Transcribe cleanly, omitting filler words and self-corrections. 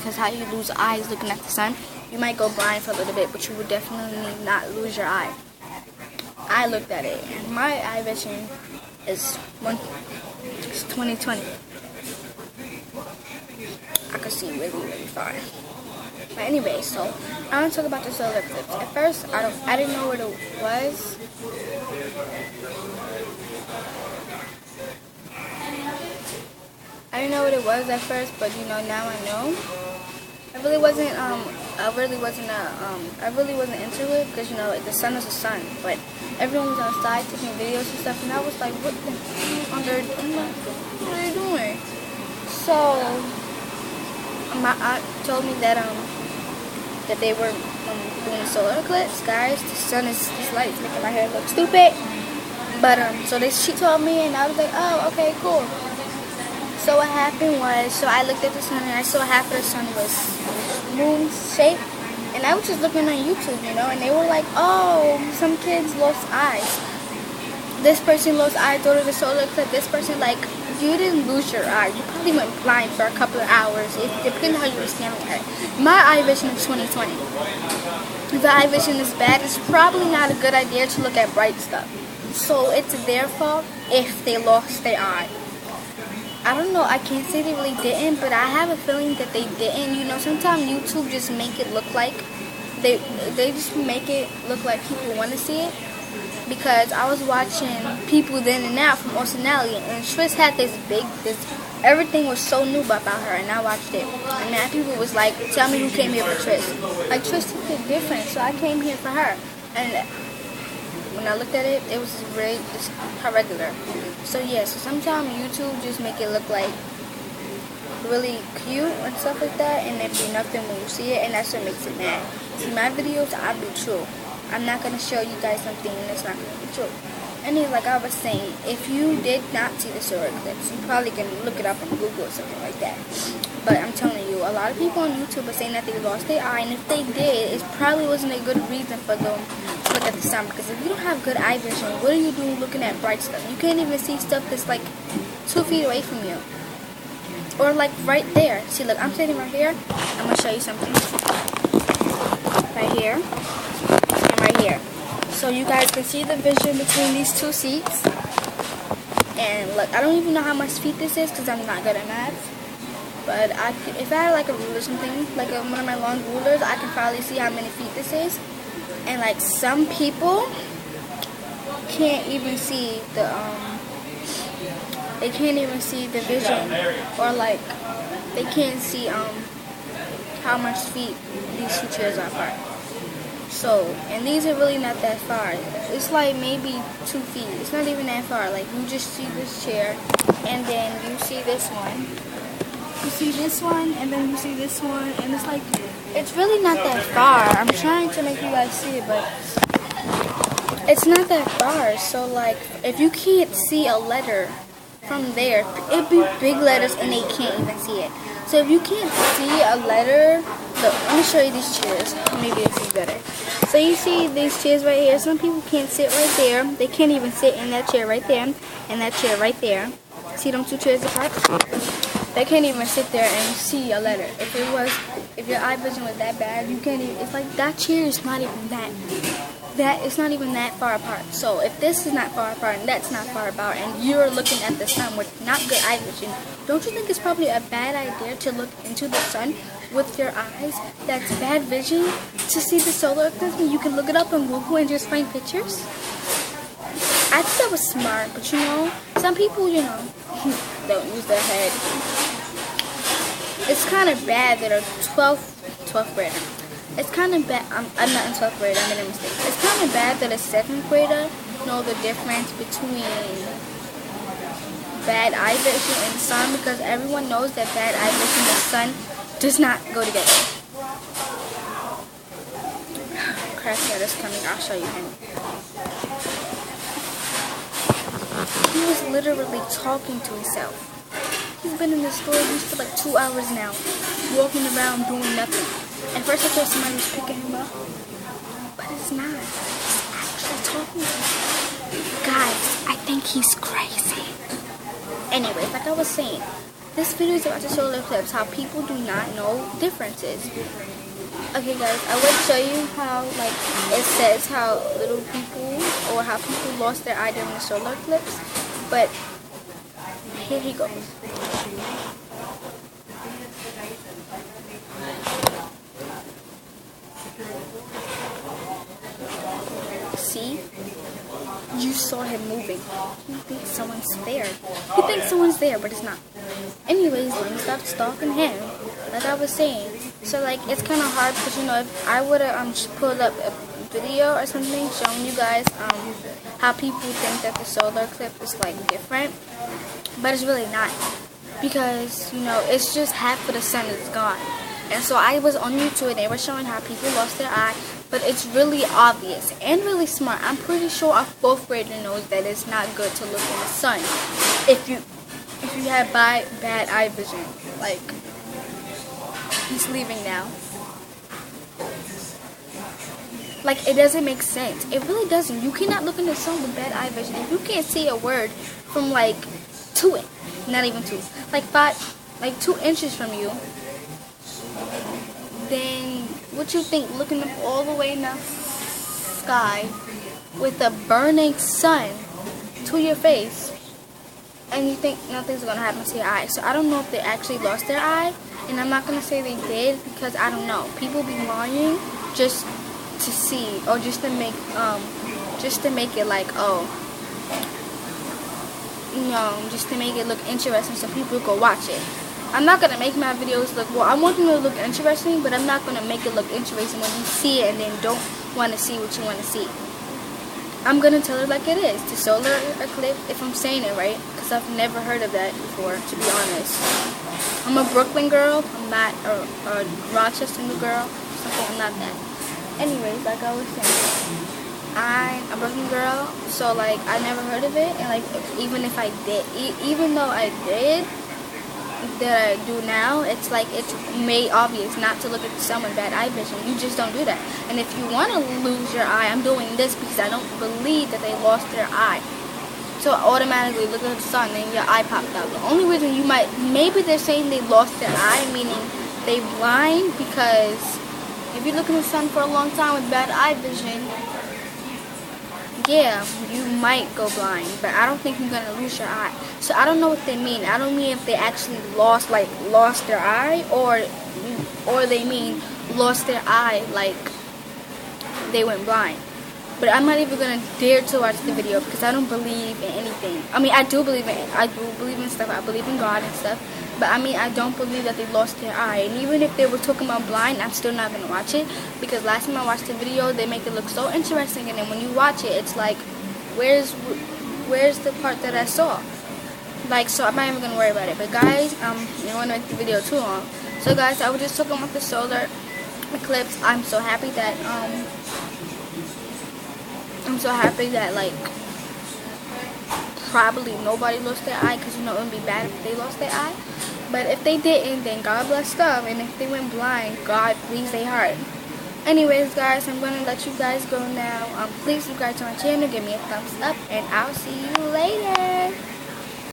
because how you lose eyes looking at the sun, you might go blind for a little bit, but you would definitely not lose your eye. I looked at it, and my eye vision is 20/20. I could see really, really far. But anyway, so I want to talk about the solar eclipse. At first, I didn't know what it was. I didn't know what it was at first, but you know, now I know. I really wasn't into it because you know the sun is the sun, but everyone was outside taking videos and stuff, and I was like, what the hell on earth? What are you doing? So my aunt told me that they were doing a solar eclipse, guys. The sun is this light, it's making my hair look stupid. But she told me, and I was like, oh, okay, cool. So what happened was, so I looked at the sun and I saw half of the sun was moon shaped, and I was just looking on YouTube, you know, and they were like, oh, some kids lost eyes. This person lost eyes due to the solar eclipse. This person, like, you didn't lose your eye. You probably went blind for a couple of hours. It depends on how you were standing at it. My eye vision is 20/20. If the eye vision is bad, it's probably not a good idea to look at bright stuff. So it's their fault if they lost their eye. I don't know, I can't say they really didn't, but I have a feeling that they didn't. You know, sometimes YouTube just make it look like, they just make it look like people want to see it. Because I was watching People Then and Now from Osanelli, and Trish had everything was so new about her, and I watched it. And now people was like, tell me who came here for Trish. Like, Trish did different, so I came here for her. And when I looked at it, it was just her regular. So yeah, so sometimes YouTube just make it look like really cute and stuff like that, and it be nothing when you see it, and that's what makes it mad. See, my videos, I be true. I'm not going to show you guys something and it's not going to be true. Anyway, like I was saying, if you did not see the solar eclipse, you probably can look it up on Google or something like that. But I'm telling you, a lot of people on YouTube are saying that they lost their eye, and if they did, it probably wasn't a good reason for them to look at the sun. Because if you don't have good eye vision, what are you doing looking at bright stuff? You can't even see stuff that's like 2 feet away from you. Or like right there. See, look, I'm sitting right here. I'm going to show you something. Right here. And right here. So you guys can see the vision between these two seats. And look, I don't even know how much feet this is because I'm not good at math. But if I had like a ruler or something, like one of my long rulers, I can probably see how many feet this is. And like some people can't even see they can't even see the vision, or like they can't see how much feet these two chairs are apart. So, and these are really not that far. It's like maybe 2 feet. It's not even that far. Like, you just see this chair, and then you see this one. You see this one, and then you see this one, and it's like, it's really not that far. I'm trying to make you guys see it, but it's not that far. So, like, if you can't see a letter from there, it'd be big letters, and they can't even see it. So if you can't see a letter, look, let me show you these chairs. Maybe this is better. So you see these chairs right here. Some people can't sit right there. They can't even sit in that chair right there and that chair right there. See them two chairs apart? They can't even sit there and see a letter. If your eye vision was that bad, you can't even. It's like that chair is not even it's not even that far apart. So if this is not far apart and that's not far apart, and you're looking at the sun with not good eye vision, don't you think it's probably a bad idea to look into the sun with your eyes that's bad vision to see the solar eclipse? You can look it up on Google and just find pictures. I think that was smart, but you know, some people, you know, don't use their head. It's kind of bad that a 12th grader. It's kind of bad. I'm not in 12th grade. I made a mistake. It's kind of bad that a 7th grader know the difference between bad eye vision and sun, because everyone knows that bad eye vision and sun does not go together. Crackhead is coming. I'll show you him. He was literally talking to himself. He's been in the store for like 2 hours now, walking around doing nothing. At first I thought somebody was picking him up, but it's not. He's actually talking to him. Guys, I think he's crazy. Anyways, like I was saying, This video is about the solar eclipse, how people do not know differences. Okay guys, I will show you how like it says how little people or how people lost their eye during the solar eclipse. But here he goes. See? You saw him moving. He thinks someone's there. He thinks someone's there, but it's not. Anyways, let me stop stalking him. Like I was saying. So like it's kind of hard because you know if I would have pulled up a video or something showing you guys how people think that the solar eclipse is like different, but it's really not, because you know it's just half of the sun is gone. And so I was on YouTube and they were showing how people lost their eye, but it's really obvious and really smart. I'm pretty sure a 4th grader knows that it's not good to look in the sun if you have bad eye vision. Like, he's leaving now. Like, it doesn't make sense. It really doesn't. You cannot look in the sun with bad eye vision. If you can't see a word from like 2 inches from you, then what you think, looking up all the way in the sky with a burning sun to your face, and you think nothing's gonna happen to your eye? So I don't know if they actually lost their eye, and I'm not gonna say they did because I don't know. People be lying just to see, or just to make it like, oh, you know, just to make it look interesting so people go watch it. I'm not going to make my videos look, well, I want them to look interesting, but I'm not going to make it look interesting when you see it and then don't want to see what you want to see. I'm going to tell it like it is. The solar eclipse, if I'm saying it right, because I've never heard of that before, to be honest. I'm a Brooklyn girl. I'm not a Rochester girl. Something, I'm not that. Anyways, like I was saying, I'm a Brooklyn girl, so like I never heard of it, and like even if I did, even though I did, that I do now, it's like it's made obvious not to look at the sun with bad eye vision. You just don't do that. And if you want to lose your eye, I'm doing this because I don't believe that they lost their eye. So automatically look at the sun and your eye popped out. The only reason you maybe they're saying they lost their eye, meaning they blind, because if you look in the sun for a long time with bad eye vision, yeah, you might go blind, but I don't think you're gonna lose your eye. So I don't know what they mean. I don't mean if they actually lost their eye, or they mean lost their eye like they went blind. But I'm not even gonna dare to watch the video because I don't believe in anything. I mean, I do believe in stuff. I believe in God and stuff. But I mean, I don't believe that they lost their eye. And even if they were talking about blind, I'm still not gonna watch it, because last time I watched the video, they make it look so interesting, and then when you watch it, it's like, where's the part that I saw? Like, so I'm not even gonna worry about it. But guys, I don't want to make the video too long. So guys, I was just talking about the solar eclipse. I'm so happy that like probably nobody lost their eye, because you know it would be bad if they lost their eye. But if they didn't, then God bless them. And if they went blind, God please their heart. Anyways guys, I'm going to let you guys go now. Please subscribe to my channel, give me a thumbs up, and I'll see you later.